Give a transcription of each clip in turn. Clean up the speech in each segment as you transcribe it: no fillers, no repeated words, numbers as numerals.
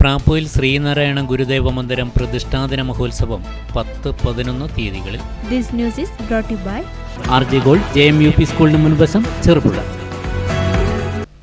പ്രാപ്പോയിൽ ശ്രീനാരായണ ഗുരുദേവ മന്ദിരം പ്രതിഷ്ഠാദിന മഹോത്സവം 10-11 തീയതികളിൽ. This news is brought you by RJ Gold JMUP സ്കൂളിന് മുൻവശം, ചെറുപുഴ.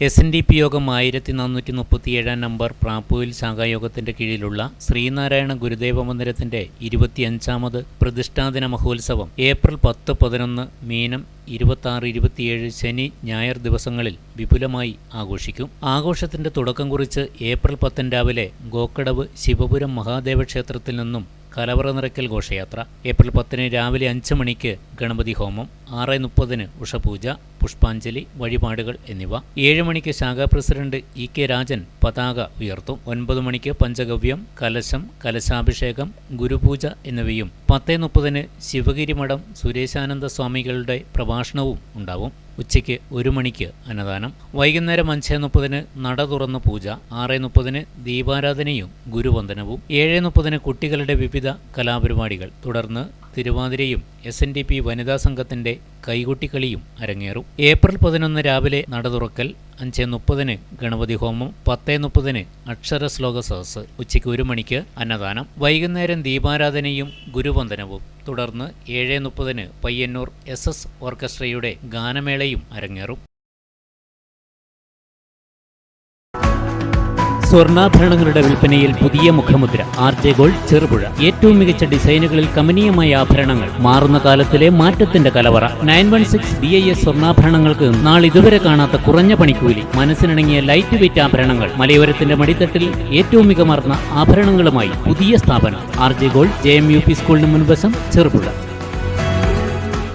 SNDP യോഗം 1437 നമ്പർ പ്രാപ്പോയിൽ ശാഖായോഗത്തിന്റെ കീഴിലുള്ള ശ്രീനാരായണ ഗുരുദേവ മന്ദിരത്തിന്റെ 25ാമത് പ്രതിഷ്ഠാദിന മഹോത്സവം ഏപ്രിൽ 10-11 മീനം 26-27 ശനി ഞായർ ദിവസങ്ങളിൽ വിപുലമായി ആഘോഷിക്കും. ആഘോഷത്തിന്റെ തുടക്കം കുറിച്ച് ഏപ്രിൽ 10 രാവിലെ ഗോക്കടവ് ശിവപുരം മഹാദേവ ക്ഷേത്രത്തിൽ നിന്നും കലവറ നിറയ്ക്കൽ ഘോഷയാത്ര. ഏപ്രിൽ 10 രാവിലെ 5 മണിക്ക് ഗണപതി ഹോമം, 6:30 ഉഷപൂജ, പുഷ്പാഞ്ജലി, വഴിപാടുകൾ എന്നിവ. 7 മണിക്ക് ശാഖാ പ്രസിഡന്റ് EK രാജൻ പതാക ഉയർത്തും. 9 മണിക്ക് പഞ്ചഗവ്യം, കലശം, കലശാഭിഷേകം, ഗുരുപൂജ എന്നിവയും 10:30 ശിവഗിരി മഠം സുരേശാനന്ദ സ്വാമികളുടെ പ്രഭാഷണവും ഉണ്ടാവും. ഉച്ചയ്ക്ക് 1 മണിക്ക് അന്നദാനം. വൈകുന്നേരം 5:30 നട തുറന്ന് പൂജ, 6:30 ദീപാരാധനയും ഗുരുവന്ദനവും, 7:30 കുട്ടികളുടെ വിവിധ കലാപരിപാടികൾ. തുടർന്ന് തിരുവാതിരയും SNDP വനിതാ സംഘത്തിന്റെ കൈകൊട്ടിക്കളിയും അരങ്ങേറും. ഏപ്രിൽ 11 രാവിലെ നട തുറക്കൽ, 5:30 ഗണപതി ഹോമം, 10:30 അക്ഷരശ്ലോക സദസ്സ്. ഉച്ചയ്ക്ക് 1 മണിക്ക് അന്നദാനം. വൈകുന്നേരം ദീപാരാധനയും ഗുരുവന്ദനവും. തുടർന്ന് 7:30 പയ്യന്നൂർ SS ഓർക്കസ്ട്രയുടെ ഗാനമേളയും അരങ്ങേറും. സ്വർണ്ണാഭരണങ്ങളുടെ വിൽപ്പനയിൽ പുതിയ മുഖമുദ്ര. RJ gold, Cherupuzha. ഏറ്റവും മികച്ച ഡിസൈനുകളിൽ കമനീയമായ ആഭരണങ്ങൾ, മാറുന്ന കാലത്തിലെ മാറ്റത്തിന്റെ കലവറ. 916 BIS സ്വർണ്ണാഭരണങ്ങൾക്ക് നാളിതുവരെ കാണാത്ത കുറഞ്ഞ പണിക്കൂലി, മനസ്സിനിണങ്ങിയ ലൈറ്റ് വെയ്റ്റ് ആഭരണങ്ങൾ, മലയോരത്തിന്റെ മടിത്തട്ടിൽ ഏറ്റവും മികമാർന്ന ആഭരണങ്ങളുമായി പുതിയ സ്ഥാപനം RJ ഗോൾഡ് JMUP സ്കൂളിന് മുൻവശം, ചെറുപുഴ.